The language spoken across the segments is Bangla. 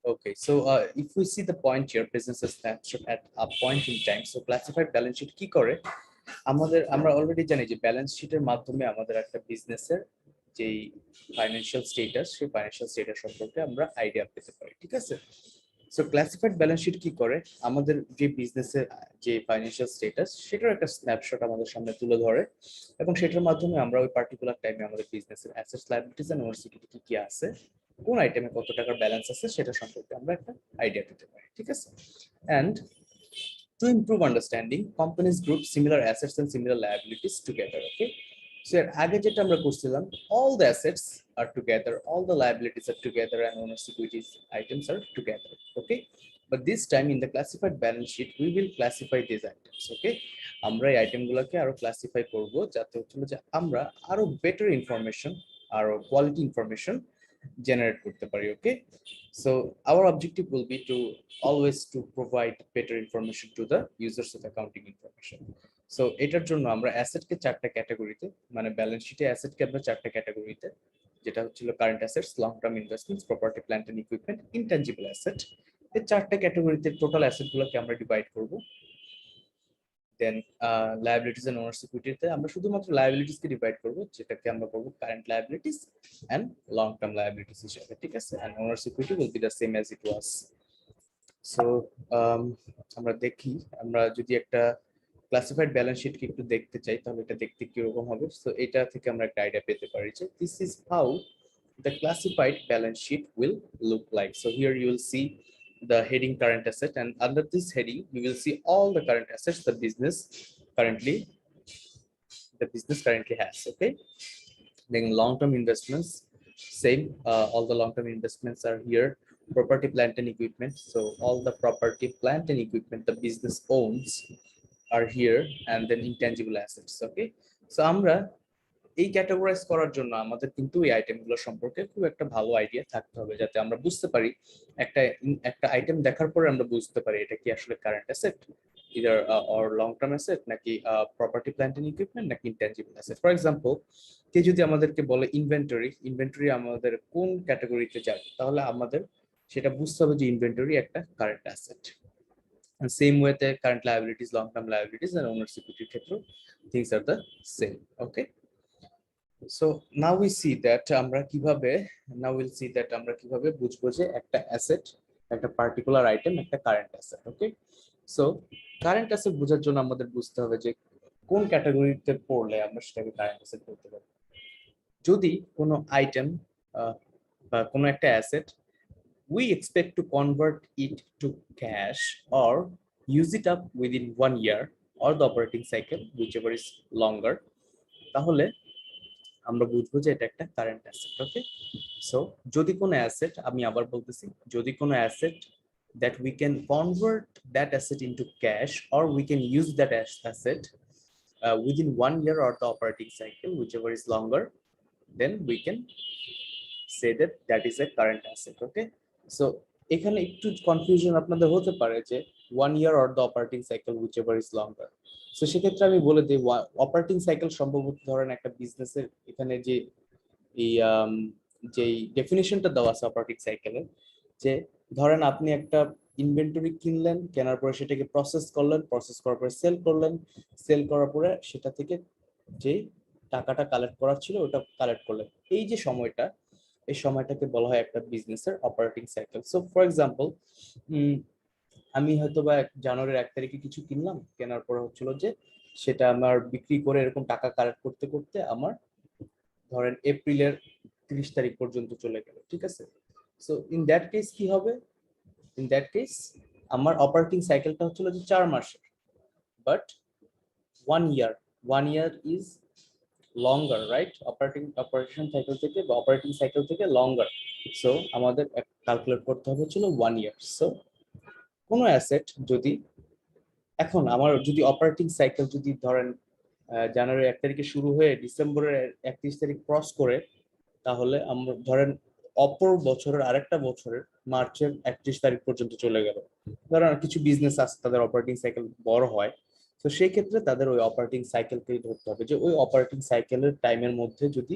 Okay, so if we see the point here, business snapshot at a point in time, so classified balance sheet কি করে আমরা অলরেডি জানি যে ব্যালেন্স শিটের মাধ্যমে আমাদের একটা বিজনেসের যেই ফাইন্যান্সিয়াল স্ট্যাটাস সেই ফাইন্যান্সিয়াল স্ট্যাটাস সম্পর্কে আমরা আইডিয়া পেতে পারি, ঠিক আছে। সো ক্লাসিফাইড ব্যালেন্স শিট কি করে, আমাদের যে বিজনেসের যে ফাইন্যান্সিয়াল স্ট্যাটাস সেটার একটা স্ন্যাপশট আমাদের সামনে তুলে ধরে এবং সেটার মাধ্যমে আমরা ওই পার্টিকুলার টাইমে আমাদের বিজনেসের অ্যাসেটস লায়াবিলিটিস এন্ড ওভারসিকিউরিটি কি কি আছে, কোন আইটেমে কত টাকার ব্যালেন্স আছে সেটা সম্পর্কে আমরা একটা আইডিয়া পেতে পারি, ঠিক আছে। And to improve understanding, companies group similar assets and similar liabilities together. Okay, so এর আগে যেটা আমরা করছিলাম, all the assets are together, all the liabilities are together, and owner securities items are together. Okay, but this time in the classified balance sheet we will classify these items. Okay, আমরা এই আইটেমগুলোকে আরো ক্লাসিফাই করব যাতে হচ্ছে যে আমরা আরো বেটার ইনফরমেশন, আরো কোয়ালিটি ইনফরমেশন generate করতে পারি। Okay, so our objective will be to always to provide better information to the users of accounting information. So এটার জন্য আমরা অ্যাসেট কে চারটা ক্যাটাগরিতে, মানে ব্যালেন্স শিটে অ্যাসেট কে আমরা চারটা ক্যাটাগরিতে, যেটা হচ্ছিল current assets, long term investments, property plant and equipment, intangible asset, এই চারটা ক্যাটাগরিতে টোটাল অ্যাসেট গুলোকে আমরা ডিভাইড করব। দেন লায়াবিলিটিস এন্ড ওনার সিকিউরিটিতে আমরা শুধুমাত্র লায়াবিলিটিস কে ডিভাইড করব, যেটাকে আমরা করব current liabilities and long term liabilities হিসেবে, ঠিক আছে। And owner security will be the same as it was. So আমরা দেখি, আমরা যদি একটা ক্লাসিফাইড ব্যালেন্স শিট কি একটু দেখতে চাই তাহলে এটা দেখতে কি রকম হবে। সো এটা থেকে আমরা একটা আইডিয়া পেতে পারি যে this is how the classified balance sheet will look like. So here you will see the heading current asset, and under this heading you will see all the current assets the business currently has. Okay, then long term investments, same, all the long term investments are here. Property plant and equipment, so all the property plant and equipment the business owns are here, and then intangible assets. Okay, so আমরা এই ক্যাটাগরাইজ করার জন্য আমাদের কিন্তু এই আইটেমগুলো সম্পর্কে খুব একটা ভালো আইডিয়া থাকতে হবে, যাতে আমরা বুঝতে পারি একটা একটা আইটেম দেখার পরে আমরা বুঝতে পারি এটা কি আসলে current asset, either or long term asset, নাকি প্রপার্টি প্ল্যান্ট এন্ড ইকুইপমেন্ট, নাকি ইনট্যানজিবল অ্যাসেট। ফর এক্সাম্পল, কে যদি আমাদেরকে বলে ইনভেন্টরি আমাদের কোন ক্যাটাগরিতে যাবে, তাহলে আমাদের সেটা বুঝতে হবে যে ইনভেন্টরি একটা current asset. And same with the current liabilities, long term liabilities, and owner security ক্ষেত্রে things are the same. Okay, so now we see that আমরা কিভাবে বুঝবো যে একটা অ্যাসেট, একটা পার্টিকুলার আইটেম একটা কারেন্ট অ্যাসেট। ওকে, সো কারেন্ট অ্যাসেট বোঝার জন্য আমাদের বুঝতে হবে যে কোন ক্যাটাগরিতে পড়লে আমরা সেটাকে কারেন্ট অ্যাসেট বলতে পারি। যদি কোনো আইটেম বা কোনো একটা asset we expect to convert it to cash or use it up within 1 year or the operating cycle, whichever is longer, তাহলে আমরা বুঝবো যে এটা একটা কারেন্ট অ্যাসেট। ওকে, সো যদি কোনো অ্যাসেট, আমি আবার বলতেছি, যদি কোনো asset that we can convert that asset into cash or we can use that asset within 1 year or the operating cycle, whichever is longer, then we can say that that is a current asset. Okay, so এখানে একটু কনফিউশন আপনাদের হতে পারে যে 1 year or the operating cycle, whichever is longer. So সেক্ষেত্রে আমি বলে দিই, অপারেটিং সাইকেল সম্ভবত ধরেন একটা বিজনেসের এখানে যে এই যে ডেফিনিশনটা দেওয়া আছে অপারেটিং সাইকেলে, যে ধরেন আপনি একটা ইনভেন্টরি কিনলেন, কেনার পরে সেটাকে প্রসেস করলেন, প্রসেস করার পরে সেল করলেন, সেল করার পরে সেটা থেকে যে টাকাটা কালেক্ট করার ছিল ওটা কালেক্ট করলেন, এই যে সময়টা, এই সময়টাকে বলা হয় একটা বিজনেসের operating cycle. So for example, আমি হয়তো বা জানুয়ারির 1 তারিখে কিছু কিনলাম, কেনার পরে হচ্ছিল যে সেটা আমার বিক্রি করে এরকম টাকা কালেক্ট করতে করতে আমার ধরেন এপ্রিলের 30 তারিখ পর্যন্ত চলে গেল, ঠিক আছে। সো ইন দ্যাট কেস কি হবে, ইন দ্যাট কেস আমার অপারেটিং সাইকেলটা হচ্ছিল যে 4 মাসের, but 1 year, 1 year is longer, right? Operation cycle থেকে বা অপারেটিং সাইকেল থেকে লঙ্গার। সো আমাদের ক্যালকুলেট করতে হবে ছিল 1 ইয়ার। সো কোনো অ্যাসেট যদি, এখন আমার যদি অপারেটিং সাইকেল যদি ধরেন জানুয়ারি 1 তারিখে শুরু হয়ে ডিসেম্বরের 31 তারিখ ক্রস করে, তাহলে আমরা ধরেন অপর বছরের আরেকটা বছরের মার্চের 31 তারিখ পর্যন্ত চলে গেল। ধরেন কিছু বিজনেস আছে তাদের অপারেটিং সাইকেল বড় হয়, তো সেই ক্ষেত্রে তাদের ওই অপারেটিং সাইকেলকেই ধরতে হবে, যে ওই অপারেটিং সাইকেলের টাইমের মধ্যে যদি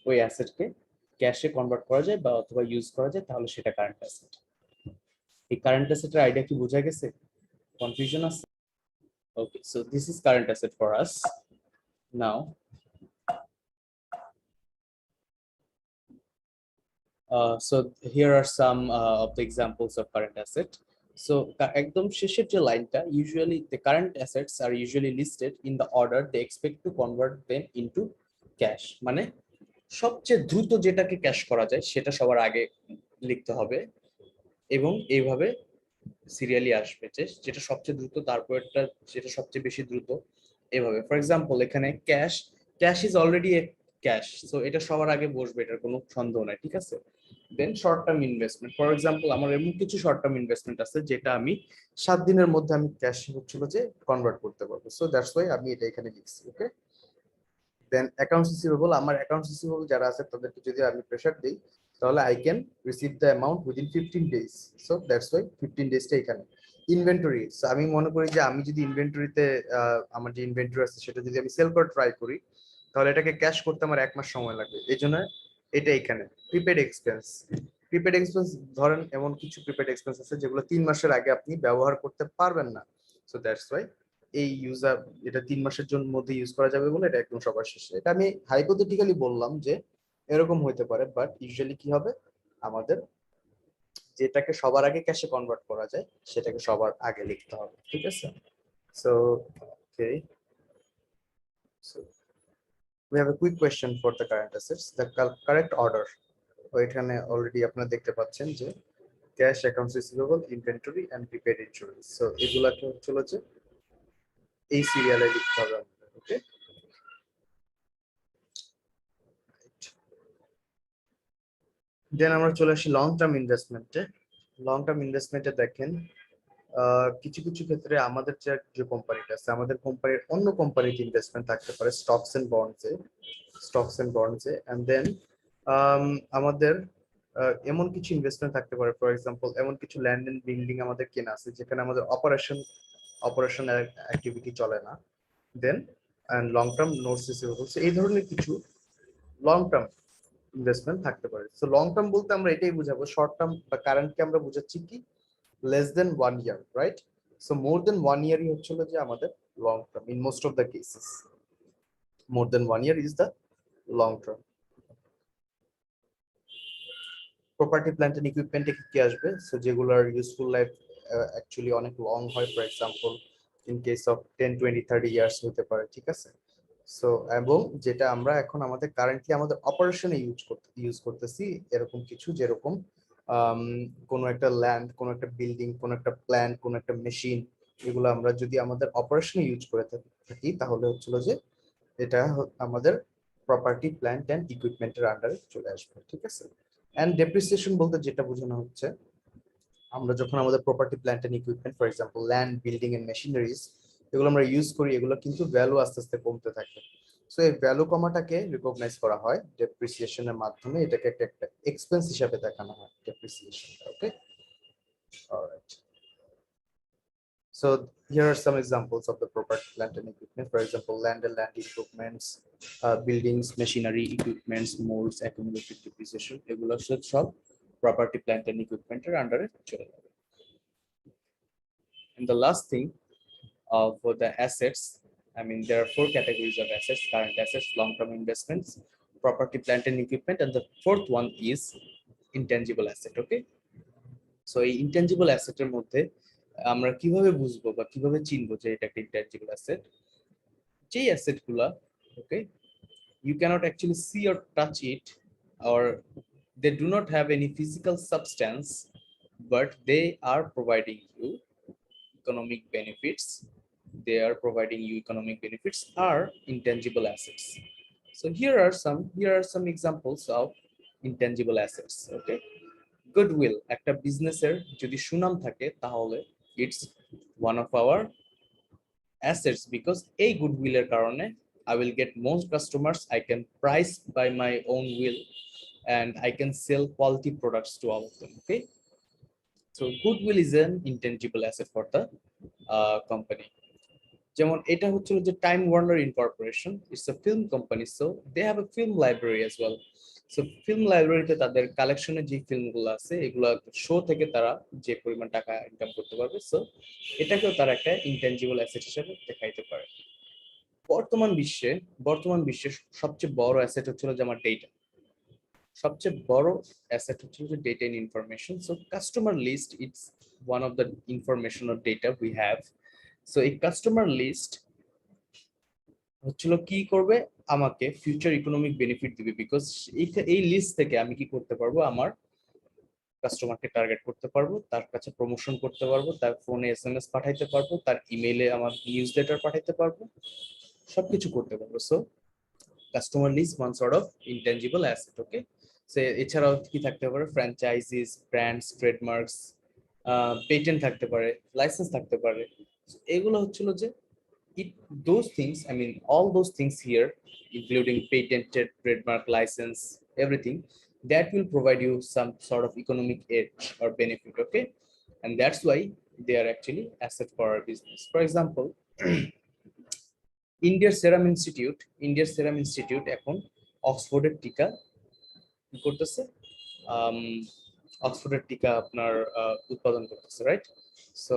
ওই অ্যাসেটকে ক্যাশে কনভার্ট করা যায় বা অথবা ইউজ করা যায়, তাহলে সেটা কারেন্ট অ্যাসেট। এই কারেন্ট অ্যাসেটের আইডিয়া কি বোঝা গেছে? কনফিউশন আছে? Okay, so this is current asset for us now. So here are some of the examples of current asset. So একদম শেষের যে লাইনটা, usually the current assets are usually listed in the order they expect to convert them into cash. মানে সবচেয়ে দ্রুত যেটাকে ক্যাশ করা যায় সেটা সবার আগে লিখতে হবে এবং এইভাবে সিরিয়ালি আসবে, যে যেটা সবচেয়ে দ্রুত তারপরটা যেটা সবচেয়ে বেশি দ্রুত, এভাবে। ফর এক্সাম্পল এখানে cash, cash is already A cash, so এটা সবার আগে বসবে, এটার কোনো সন্দেহ নাই, ঠিক আছে। Then short term investment, for example আমার এমন কিছু শর্ট টার্ম ইনভেস্টমেন্ট আছে যেটা আমি 7 দিনের মধ্যে আমি ক্যাশ হচ্ছিল যে কনভার্ট করতে পারবো, সো দ্যাটস ওয়াই আমি এটা এখানে লিখছি। ওকে, দেন অ্যাকাউন্টস রিসিভেবল, আমার অ্যাকাউন্টস রিসিভেবল যারা আছে তাদেরকে যদি আমি প্রেসার দিই তাহলে I can receive the amount within 15 days, so that's why 15 ডেজটা এখানে। ইনভেন্টরি, সো আমি মনে করি যে আমি যদি ইনভেন্টরিতে আমার যে ইনভেন্টরি আছে সেটা যদি আমি সেল করে ট্রাই করি তাহলে এটাকে ক্যাশ করতে আমার 1 মাস সময় লাগবে, এই জন্য এটা এখানে। প্রিপেড এক্সপেন্স, প্রিপেড এক্সপেন্স ধরেন এমন কিছু প্রিপেড এক্সপেন্স আছে যেগুলো 3 মাসের আগে আপনি ব্যবহার করতে পারবেন না, সো দ্যাটস ওয়াই এই ইউজার এটা 3 মাসের জন্য মধ্যে ইউজ করা যাবে বলে এটা একদম সবার শেষে। এটা আমি হাইপোথেটিক্যালি বললাম যে এরকম হইতে পারে, বাট ইউজুয়ালি কি হবে, আমাদের যেটাকে সবার আগে ক্যাশে কনভার্ট করা যায় সেটাকে সবার আগে লিখতে হবে, ঠিক আছে। So okay, so we have a quick question for the current assets, the correct order। এখানে অলরেডি আপনারা দেখতে পাচ্ছেন যে cash, accounts receivable, inventory and prepaid insurance, so এগুলাকে হলো যে এই সিরিয়ালে লিখতে হবে আমাদের। ওকে, দেন আমরা চলে আসি লং টার্ম ইনভেস্টমেন্টে। লং টার্ম ইনভেস্টমেন্টে দেখেন কিছু কিছু ক্ষেত্রে আমাদের যে কোম্পানিটা আছে, আমাদের কোম্পানির অন্য কোম্পানিতে ইনভেস্টমেন্ট থাকতে পারে, স্টকস এন্ড বন্ডসে, এন্ড দেন আমাদের এমন কিছু ইনভেস্টমেন্ট থাকতে পারে, ফর এক্সাম্পল এমন কিছু ল্যান্ড এন্ড বিল্ডিং আমাদের কেনা আছে যেখানে আমাদের অপারেশন অ্যাক্টিভিটি চলে না। দেন লং টার্ম নোটস রিসিভেবলস, এই ধরনের কিছু লং টার্ম ইনভেস্টমেন্ট থাকতে পারে। সো লং টার্ম বলতে আমরা এটাই বুঝাবো, শর্ট টার্ম বা কারেন্টকে আমরা বুঝাচ্ছি কি less than 1 year, right? So more than 1 year ই হচ্ছে যে আমাদের long term in most of the cases, more than 1 year is the long term। property plant and equipment এ কি আসবে, সো যেগুলোর ইউজফুল লাইফ অ্যাকচুয়ালি অনেক লং হয়, for example in case of 10, 20, 30 years হতে পারে, ঠিক আছে। সো এবং যেটা আমরা এখন আমাদের কারেন্টলি আমাদের অপারেশনে ইউজ করতেছি এরকম কিছু, যেরকম কোনো একটা ল্যান্ড, কোনো একটা বিল্ডিং, কোনো একটা প্ল্যান্ট, কোনো একটা মেশিন, এগুলো আমরা যদি আমাদের অপারেশনে ইউজ করে থাকি তাহলে হচ্ছিল যে এটা আমাদের প্রপার্টি প্ল্যান্ট অ্যান্ড ইকুইপমেন্টের আন্ডারে চলে আসবে, ঠিক আছে। এন্ড ডেপ্রিসিয়েশন বলতে যেটা বোঝানো হচ্ছে, আমরা যখন আমাদের property plant and equipment, for example land, building and machineries, এগুলো আমরা ইউজ করি, এগুলো কিন্তু ভ্যালু আস্তে আস্তে কমতে থাকে। সো এই ভ্যালু কমাটাকে রিকগনাইজ করা হয় ডেপ্রিসিয়েশনের মাধ্যমে, এটাকে একটা এক্সপেন্স হিসাবে দেখানো হয় depreciation. Okay, alright. So here are some examples of the property, plant and equipment. For example, land and land improvements, buildings, machinery, equipments, molds, accumulated depreciation, এগুলো সব property, plant and equipment এর আন্ডারে চলে যাবে। And the last thing for the assets, I mean there are 4 categories of assets: current assets, long-term investments, property, plant and equipment, and the fourth one is intangible asset. Okay, so এই intangible asset এর মধ্যে আমরা কিভাবে বুঝবো বা কিভাবে চিনবো যে এটা একটা intangible asset? যেই অ্যাসেট গুলা, okay, you cannot actually see or touch it, or they do not have any physical substance, but they are providing you economic benefits, are intangible assets. So here are some examples of intangible assets. Okay, goodwill, একটা বিজনেসের যদি সুনাম থাকে তাহলে it's one of our assets, because এই goodwill এর কারণে I will get most customers, I can price by my own will, and I can sell quality products to all of them. Okay, so goodwill is an intangible asset for the company. যেমন এটা হচ্ছিল যে Time Warner incorporation, it's a film company, so they have a film library as well. So film লাইব্রেরিতে তাদের কালেকশনে যে ফিল্মগুলো আছে এগুলো শো থেকে তারা যে পরিমাণ টাকা ইনকাম করতে পারবে, সো এটাকেও তারা একটা ইনটেনজিবল অ্যাসেট হিসেবে দেখাইতে পারে। বর্তমান বিশ্বে সবচেয়ে বড় অ্যাসেট হচ্ছিল যে আমার ডেটা, সবচেয়ে বড় অ্যাসেট হচ্ছে যে data and information. So customer list it's one of the information or data we have. So এই কাস্টমার লিস্ট হচ্ছিল কি করবে, আমাকে ফিউচার ইকোনমিক বেনিফিট দিবে, বিকজ এই লিস্ট থেকে আমি কি করতে পারবো, আমার কাস্টমারকে টার্গেট করতে পারবো, তার কাছে প্রমোশন করতে পারবো, তার ফোনে এসএমএস পাঠাইতে পারবো, তার ইমেইলে আমার নিউজ লেটার পাঠাইতে পারবো, সবকিছু করতে পারবো। So customer list one sort of intangible asset. Okay, সে এছাড়াও কি থাকতে পারে, ফ্র্যাঞ্চাইজিস, ব্র্যান্ডস, ট্রেডমার্কস, পেটেন্ট থাকতে পারে, লাইসেন্স থাকতে পারে। এগুলো হচ্ছিল যে it those things, I mean all those things here, including patented, trademark, license, everything, that will provide you some sort of economic edge or benefit. Okay, and that's why they are actually asset for our business. For example, ইন্ডিয়ার সেরাম ইনস্টিটিউট এখন অক্সফোর্ডের টিকা কি করতেছে, অক্সফোর্ডের টিকা আপনার উৎপাদন করতেছে, রাইট? সো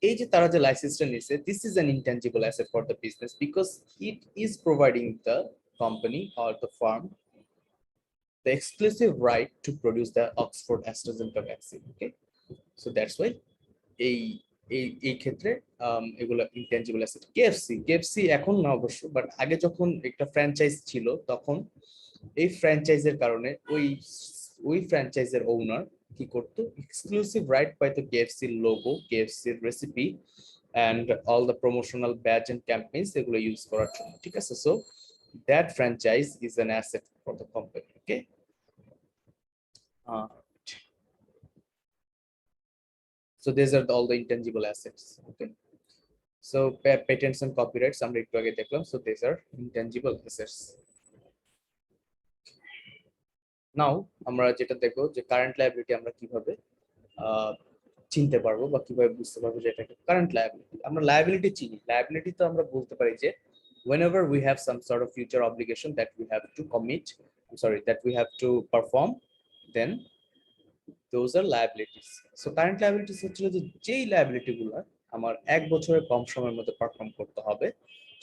এই যে তারা যে লাইসেন্সটা নিছে, this is an intangible asset for the business, because it is providing the company or the farm the exclusive right to produce the Oxford AstraZeneca vaccine. Okay, so that's why এই এই ক্ষেত্রে এগুলো ইনট্যাঞ্জিবল অ্যাসেট। কেএফসি এখন না অবশ্য, বাট আগে যখন একটা ফ্র্যাঞ্চাইজ ছিল তখন এই ফ্র্যাঞ্চাইজের কারণে ওই ফ্র্যাঞ্চাইজের ওনার কি করতো, এক্সক্লুসিভ রাইট পাইতো কেএফসির লোগো, কেএফসির recipe and all the promotional badge and campaigns এগুলো ইউজ করার জন্য, ঠিক আছে? So that franchise is an asset for the company. Okay, so these are all the intangible assets. Okay, so patents and copyrights আমরা একটু আগে দেখলাম, so these are intangible assets. নাও আমরা যেটা দেখবো যে কারেন্ট লায়াবিলিটি আমরা কিভাবে চিনতে পারবো বা কিভাবে বুঝতে পারবো যে এটা একটা কারেন্ট লায়াবিলিটি। আমরা লায়াবিলিটি চিনি, লায়াবিলিটি তো আমরা বলতে পারি যে whenever we have some sort of future obligation that we have to commit, that we have to perform, then those are liabilities. So current liabilities হচ্ছে যে যেই লায়াবিলিটি গুলো আমার 1 বছরের কম সময়ের মধ্যে পারফর্ম করতে হবে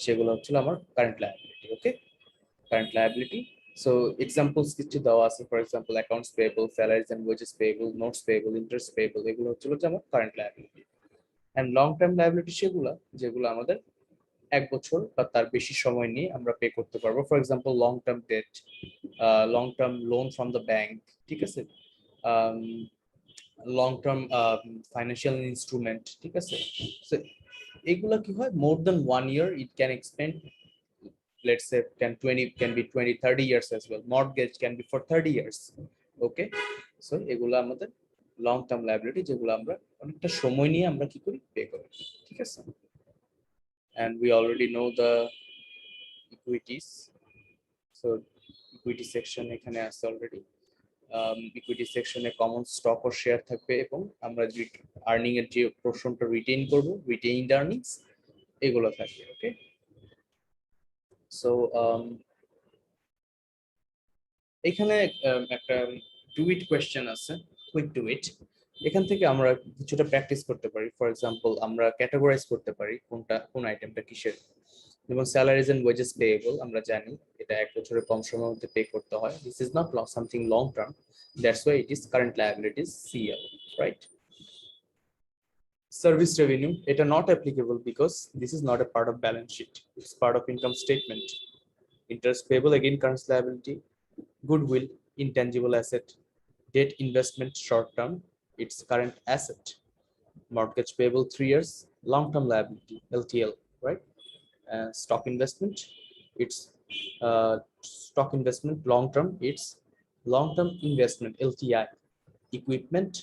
সেগুলো হচ্ছে আমার current liability. Okay, current liability. So examples কিছু দেওয়া আছে, for example accounts payable, salaries and wages payable, notes payable, interest payable, এগুলো হচ্ছে আমার current liability. And long term liability সেগুলো যেগুলো আমাদের 1 বছর বা তার বেশি সময় নিয়ে আমরা পে করতে পারবো। For example long term debt, long term loan from the bank, ঠিক আছে, লং টার্ম ফাইন্যান্সিয়াল ইনস্ট্রুমেন্ট, ঠিক আছে। সো এগুলা কি হয়, more than 1 year it can extend, let's say 10 20 can be 20 30 years as well. Mortgage can be for 30 years. Okay, so এগুলো আমাদের লং টার্ম লায়াবিলিটি, যেগুলো আমরা অনেকটা সময় নিয়ে আমরা কি করি, পে করি, ঠিক আছে। and we already know the equities. So equity section এখানে আছে অলরেডি। ইকুইটি সেকশনে কমন স্টক ও শেয়ার থাকবে এবং আমরা যে আর্নিং এর যে পোরশনটা রিটেইন করব, রিটেইনড আর্নিংস, এগুলো থাকবে। ওকে, সো এখানে একটা ডুইট কোয়েশ্চেন আছে, কুইক ডুইট। এখান থেকে আমরা কিছুটা প্র্যাকটিস করতে পারি। ফর এক্সাম্পল আমরা ক্যাটাগরাইজ করতে পারি কোন আইটেমটা কিসের। যেমন স্যালারিজ এন্ড ওয়েজেস পেয়েবল, আমরা জানি এটা 1 বছরের কম সময়ের মধ্যে পে করতে হয়। This is not something long term, that's why it is current liabilities, CL, right? Service revenue, এটা not applicable because this is not a part of balance sheet, it's part of income statement. Interest payable, again current liability. Goodwill, intangible asset. Debt investment, short term, it's current asset. Mortgage payable 3 years, long term liability, LTL, right? Stock investment, it's stock investment, long term, it's long term investment, LTI. Equipment,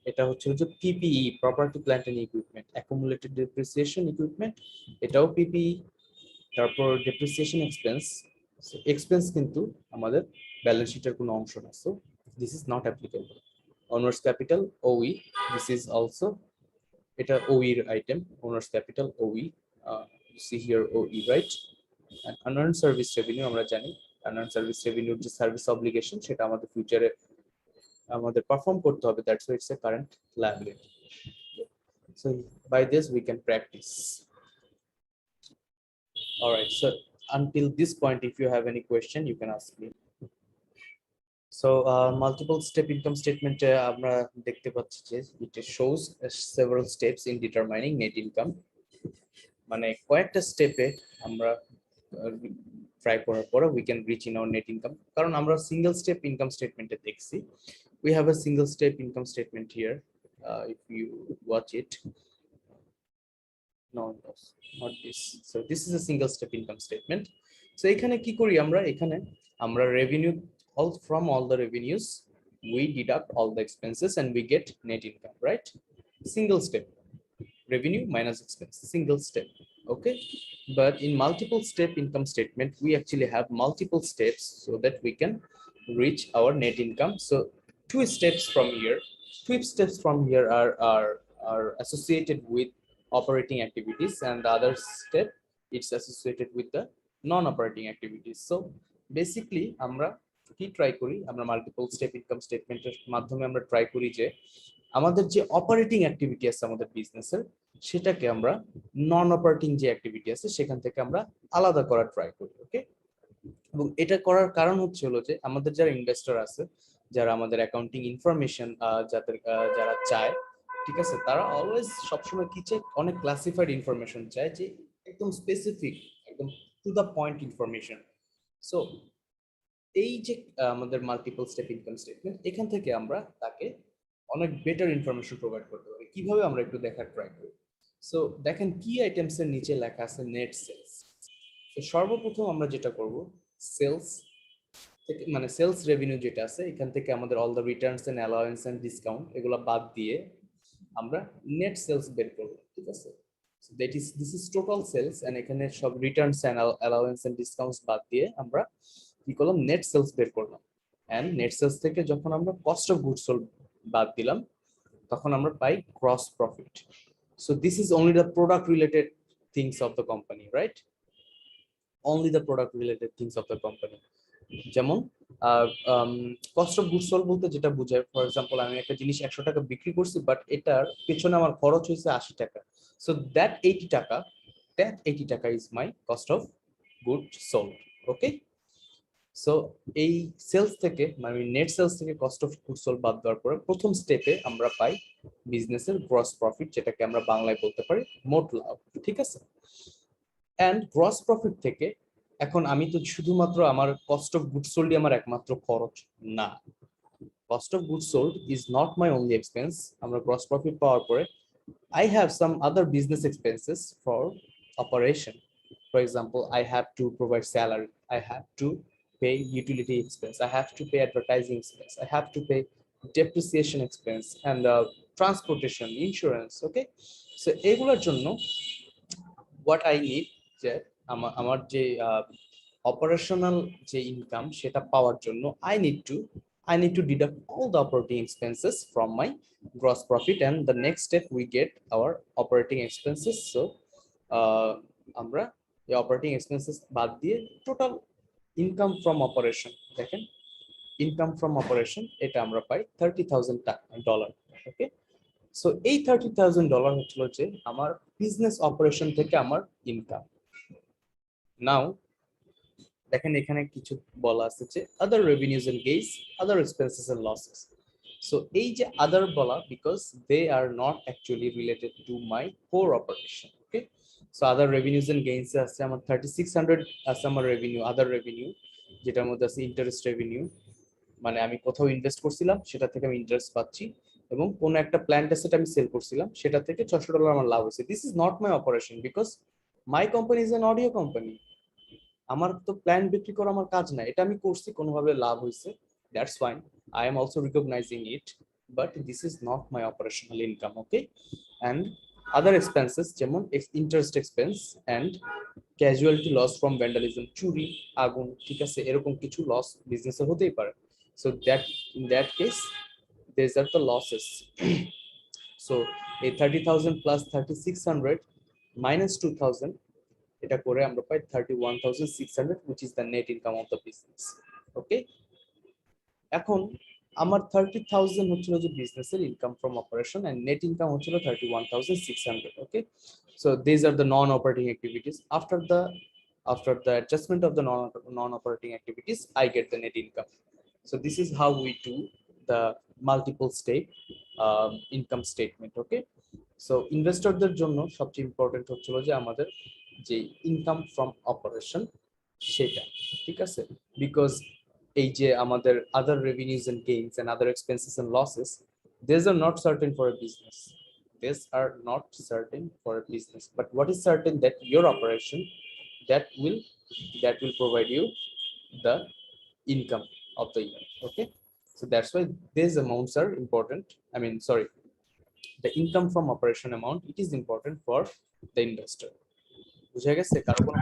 এটা হচ্ছে যে PPE, property plant and equipment. Accumulated depreciation equipment, এটাও পিপিই। তারপর ডেপ্রিসিয়েশন এক্সপেন্স, এক্সপেন্স কিন্তু আমাদের ব্যালেন্স শিটের কোনো অংশ না, so this is not applicable. Owners capital, ওই, দিস ইজ অলসো, এটা ওই এর আইটেম, ওনার্স ক্যাপিটাল, ওই, ইউ সি হিয়ার ওই, right? And unearned service revenue আমরা জানি নন সার্ভিস রেভিনিউর যে সার্ভিস অব্লিগেশন সেটা আমাদের ফিউচারে আমাদের পারফর্ম করতে হবে, that's why it's a current liability. So by this we can practice. Alright, so until this point if you have any question you can ask me. So multiple step income statement আমরা দেখতে পাচ্ছি যে it shows several steps in determining net income, মানে কয়েকটা স্টেপে আমরা ট্রাই করার পরে we can reach in our net income, কারণ আমরা সিঙ্গেল স্টেপ ইনকাম স্টেটমেন্টে দেখছি we have a single step income statement here. If you watch it, no, not this. So this is a single step income statement. So এখানে কি করি আমরা, এখানে আমরা revenue from all the revenues we deduct all the expenses and we get net income, right? Single step, revenue minus expense, single step. Okay, but in multiple step income statement we actually have multiple steps so that we can reach our net income. So two steps from here are associated with operating activities and the other step it's associated with the non-operating activities. So basically আমরা কি ট্রাই করি, আমরা মাল্টিপল স্টেপ ইনকাম স্টেটমেন্টের মাধ্যমে আমরা ট্রাই করি যে আমাদের যে অপারেটিং অ্যাক্টিভিটি আছে আমাদের বিজনেসের সেটাকে আমরা নন অপারেটিং যে অ্যাক্টিভিটি আছে সেখান থেকে আমরা আলাদা করার ট্রাই করি। ওকে, এবং এটা করার কারণ হচ্ছে হলো যে আমাদের যারা ইনভেস্টর আছে, যারা আমাদের অ্যাকাউন্টিং ইনফরমেশন যারা চায়, ঠিক আছে, তারা অলওয়েজ সবসময় কি চায়, অনেক ক্লাসিফাইড ইনফরমেশন চায়, যে একদম স্পেসিফিক, একদম to the point information. So এই যে আমাদের মাল্টিপল স্টেপ ইনকাম স্টেটমেন্ট, এখান থেকে আমরা তাকে অনেক বেটার ইনফরমেশন প্রোভাইড করতে পারি। কিভাবে আমরা একটু দেখার ট্রাই করি। সো দেখেন কি আইটেমস এর নিচে লেখা আছে নেট সেলস। তো সর্বপ্রথম আমরা যেটা করব, সেলস থেকে মানে সেলস রেভিনিউ যেটা আছে এখান থেকে আমাদের all the returns and allowance and discount এগুলো বাদ দিয়ে আমরা নেট সেলস বের করব, ঠিক আছে। So this is total sales and এখানে সব returns and allowance and discounts বাদ দিয়ে আমরা কি করলাম, নেট সেলস বের করলাম। এন্ড নেট সেলস থেকে যখন আমরা কস্ট অফ গুডস সোল্ড বাদ দিলাম তখন আমরা পাই gross profit. So this is only the product related things of the company, right? Only the product related things of the company. যেমন কস্ট অফ গুডস সোল্ড বলতে যেটা বোঝায়, ফর এক্সাম্পল আমি একটা জিনিস 100 টাকা বিক্রি করছি, বাট এটার পেছনে আমার খরচ হয়েছে 80 টাকা। সো দ্যাট 80 টাকা is my cost of good sold. Okay, so এই সেলস থেকে মানে নেট সেলস থেকে কস্ট অফ গুডস সোল্ড বাদ দেওয়ার পরে প্রথম স্টেপে আমরা পাই বিজনেসের গ্রস প্রফিট, যেটাকে আমরা বাংলায় বলতে পারি মোট লাভ, ঠিক আছে। এন্ড গ্রস প্রফিট থেকে এখন আমি তো শুধুমাত্র আমার কস্ট অফ গুডস সোল্ড আমার একমাত্র খরচ না, cost of goods sold is not my only expense. আমরা গ্রস প্রফিট পাওয়ার পরে I have some other business expenses for operation. For example, I have to provide salary, I have to pay utility expense, I have to pay advertising expense, I have to pay depreciation expense and transportation, insurance. Okay, so এগুলোর জন্য what I need যে আমার যে অপারেশনাল যে ইনকাম সেটা পাওয়ার জন্য I need to deduct all the operating expenses from my gross profit, and the next step we get our operating expenses. So আমরা এই অপারেটিং এক্সপেন্সেস বাদ দিয়ে টোটাল ইনকাম ফ্রম অপারেশন, দেখেন ইনকাম ফ্রম অপারেশন এটা আমরা পাই $30,000। ওকে, সো এই $30,000 হচ্ছিল যে আমার বিজনেস অপারেশন থেকে আমার ইনকাম। নাও দেখেন এখানে কিছু বলা আছে যে other revenues and gains, other expenses and losses. So এই যে আদার বলা, because they are not actually related to my core operation. Okay, so other revenues and gains আছে আমার 3600 আছে আমার রেভিনিউ, আদার রেভিনিউ, যেটার মধ্যে আছে ইন্টারেস্ট রেভিনিউ, মানে আমি কোথাও ইনভেস্ট করছিলাম সেটা থেকে আমি ইন্টারেস্ট পাচ্ছি, এবং কোন একটা প্ল্যান্ট অ্যাসেট আমি সেল করছিলাম সেটা থেকে $600 আমার লাভ হয়েছে। This is not my operation because my company is an audio company. আমার তো প্ল্যান বিক্রি করা আমার কাজ না, এটা আমি করছি, কোনোভাবে লাভ হয়েছে, that's fine, I am also recognizing it, but this is not my operational income. Okay, and other expenses যেমন interest expense and casualty loss from vandalism, চুরি, আগুন, ঠিক আছে, এরকম কিছু লস বিজনেসে হতেই পারে। So that in that case these are the losses. So a 30,000 plus 3,600 minus 2,000, এটা করে আমরা পাই 31,600, which is the net income of the business. ওকে, এখন আমার 30,000 হচ্ছিল যে বিজনেসের income from operation and net income হচ্ছিল 31,600. Okay, so this are the non operating activities. After the adjustment of the non-operating activities, I get the net income. So this is how we do the multiple step income statement. Okay, so ইনভেস্টরদের জন্য সবচেয়ে ইম্পর্টেন্ট হচ্ছিল যে আমাদের যে ইনকাম ফ্রম অপারেশন সেটা, ঠিক আছে, বিকজ এই যে আমাদের other revenues and gains and other expenses and losses, these are not certain for a business. These are not certain for a business, but what is certain that your operation that will provide you the income of the year. Okay, so that's why these amounts are important. I mean, sorry, the income from operation amount, it is important for the investor. বুঝা গেছে? কারো কোনো